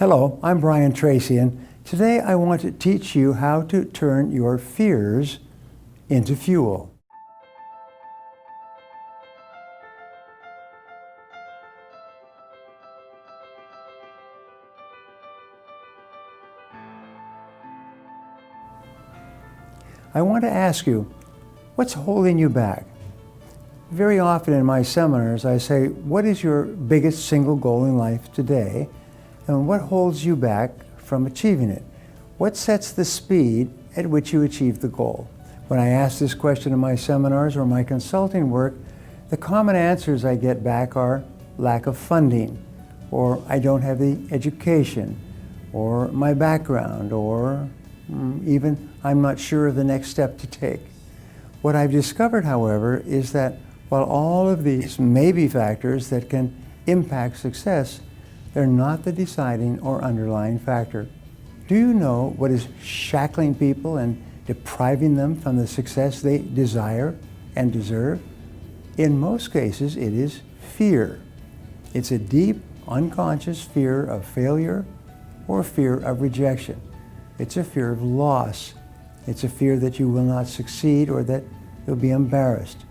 Hello, I'm Brian Tracy, and today I want to teach you how to turn your fears into fuel. I want to ask you, what's holding you back? Very often in my seminars, I say, what is your biggest single goal in life today? And what holds you back from achieving it? What sets the speed at which you achieve the goal? When I ask this question in my seminars or my consulting work, the common answers I get back are lack of funding, or I don't have the education, or my background, or even I'm not sure of the next step to take. What I've discovered, however, is that while all of these may be factors that can impact success, they're not the deciding or underlying factor. Do you know what is shackling people and depriving them from the success they desire and deserve? In most cases, it is fear. It's a deep, unconscious fear of failure or fear of rejection. It's a fear of loss. It's a fear that you will not succeed or that you'll be embarrassed.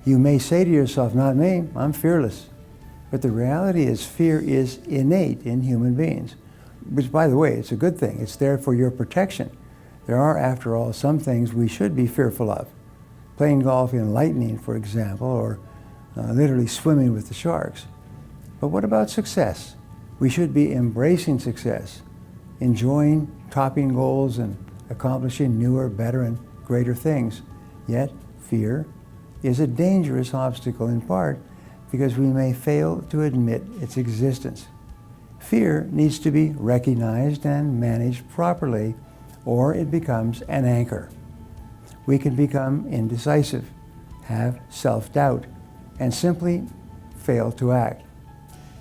You may say to yourself, not me, I'm fearless. But the reality is fear is innate in human beings, which, by the way, it's a good thing. It's there for your protection. There are, after all, some things we should be fearful of. Playing golf in lightning, for example, or literally swimming with the sharks. But what about success? We should be embracing success, enjoying topping goals and accomplishing newer, better, and greater things. Yet, fear is a dangerous obstacle in part because we may fail to admit its existence. Fear needs to be recognized and managed properly, or it becomes an anchor. We can become indecisive, have self-doubt, and simply fail to act.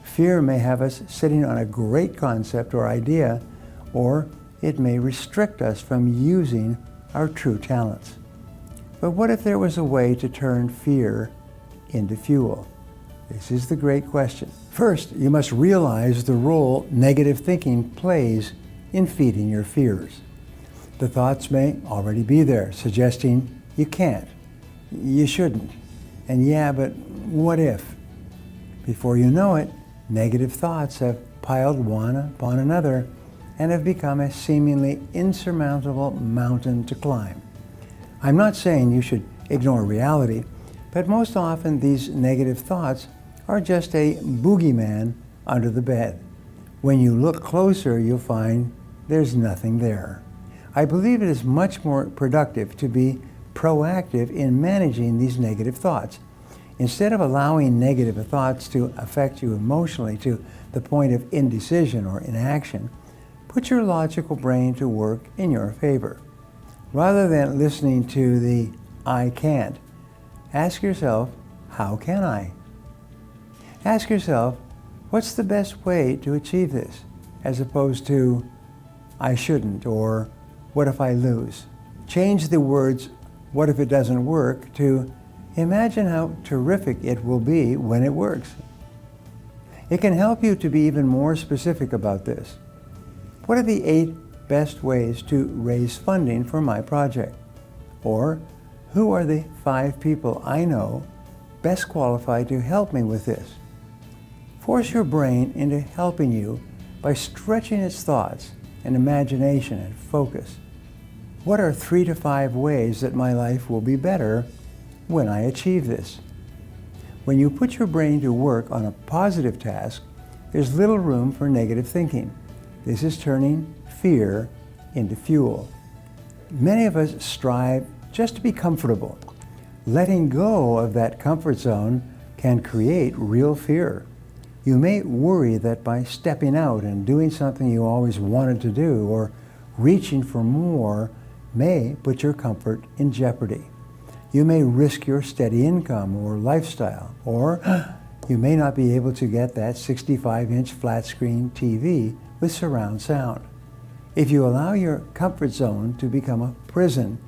Fear may have us sitting on a great concept or idea, or it may restrict us from using our true talents. But what if there was a way to turn fear into fuel? This is the great question. First, you must realize the role negative thinking plays in feeding your fears. The thoughts may already be there, suggesting you can't, you shouldn't, and yeah, but what if? Before you know it, negative thoughts have piled one upon another and have become a seemingly insurmountable mountain to climb. I'm not saying you should ignore reality, but most often these negative thoughts are just a boogeyman under the bed. When you look closer, you'll find there's nothing there. I believe it is much more productive to be proactive in managing these negative thoughts. Instead of allowing negative thoughts to affect you emotionally to the point of indecision or inaction, put your logical brain to work in your favor. Rather than listening to the I can't, ask yourself, how can I? Ask yourself, what's the best way to achieve this, as opposed to, I shouldn't, or what if I lose? Change the words, what if it doesn't work, to imagine how terrific it will be when it works. It can help you to be even more specific about this. What are the 8 best ways to raise funding for my project? Or, who are the 5 people I know best qualified to help me with this? Force your brain into helping you by stretching its thoughts and imagination and focus. What are 3 to 5 ways that my life will be better when I achieve this? When you put your brain to work on a positive task, there's little room for negative thinking. This is turning fear into fuel. Many of us strive just to be comfortable. Letting go of that comfort zone can create real fear. You may worry that by stepping out and doing something you always wanted to do or reaching for more may put your comfort in jeopardy. You may risk your steady income or lifestyle, or you may not be able to get that 65-inch flat-screen TV with surround sound. If you allow your comfort zone to become a prison,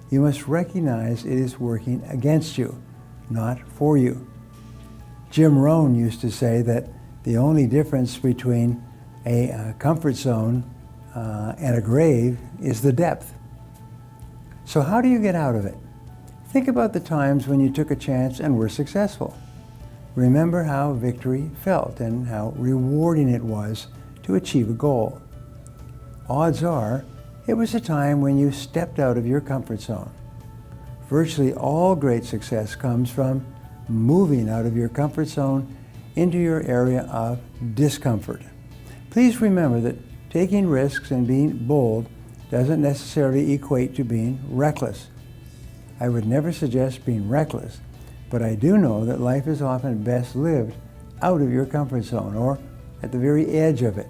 you must recognize it is working against you, not for you. Jim Rohn used to say that the only difference between A comfort zone and a grave is the depth. So how do you get out of it? Think about the times when you took a chance and were successful. Remember how victory felt and how rewarding it was to achieve a goal. Odds are, it was a time when you stepped out of your comfort zone. Virtually all great success comes from moving out of your comfort zone into your area of discomfort. Please remember that taking risks and being bold doesn't necessarily equate to being reckless. I would never suggest being reckless, but I do know that life is often best lived out of your comfort zone or at the very edge of it.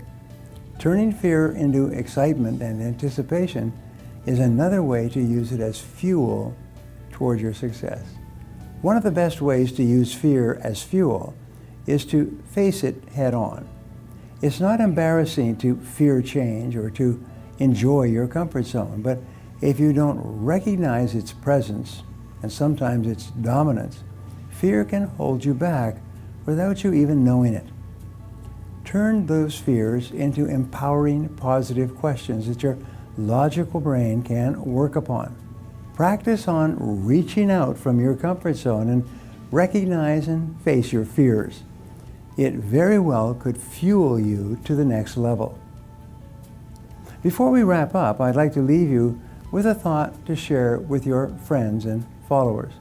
Turning fear into excitement and anticipation is another way to use it as fuel toward your success. One of the best ways to use fear as fuel is to face it head on. It's not embarrassing to fear change or to enjoy your comfort zone, but if you don't recognize its presence and sometimes its dominance, fear can hold you back without you even knowing it. Turn those fears into empowering, positive questions that your logical brain can work upon. Practice on reaching out from your comfort zone and recognize and face your fears. It very well could fuel you to the next level. Before we wrap up, I'd like to leave you with a thought to share with your friends and followers.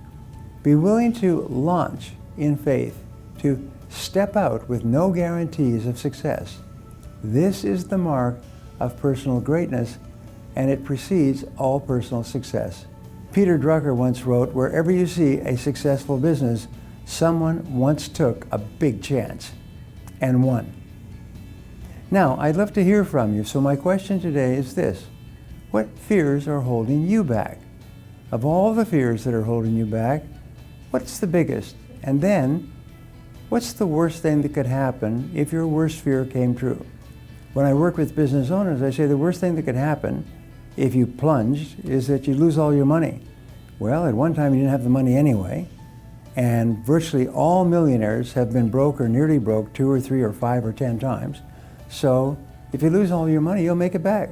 Be willing to launch in faith, to step out with no guarantees of success. This is the mark of personal greatness, and it precedes all personal success. Peter Drucker once wrote, "Wherever you see a successful business, someone once took a big chance and won." Now, I'd love to hear from you, so my question today is this: what fears are holding you back? Of all the fears that are holding you back, what's the biggest? And then, what's the worst thing that could happen if your worst fear came true? When I work with business owners, I say the worst thing that could happen if you plunged is that you lose all your money. Well, at one time you didn't have the money anyway, and virtually all millionaires have been broke or nearly broke 2 or 3 or 5 or 10 times. So if you lose all your money, you'll make it back.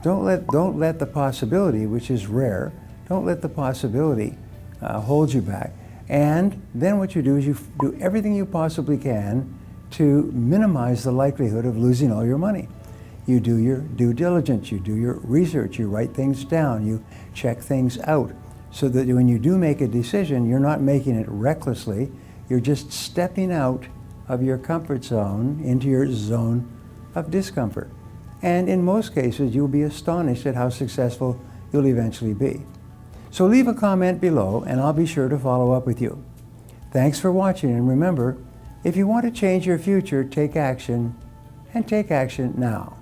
Don't let the possibility, which is rare, don't let the possibility hold you back. And then what you do is you do everything you possibly can to minimize the likelihood of losing all your money. You do your due diligence, you do your research, you write things down, you check things out, so that when you do make a decision, you're not making it recklessly, you're just stepping out of your comfort zone into your zone of discomfort. And in most cases, you'll be astonished at how successful you'll eventually be. So leave a comment below and I'll be sure to follow up with you. Thanks for watching, and remember, if you want to change your future, take action, and take action now.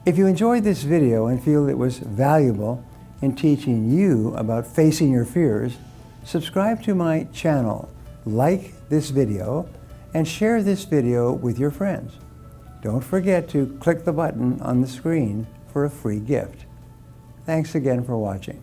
If you enjoyed this video and feel it was valuable in teaching you about facing your fears, subscribe to my channel, like this video, and share this video with your friends. Don't forget to click the button on the screen for a free gift. Thanks again for watching.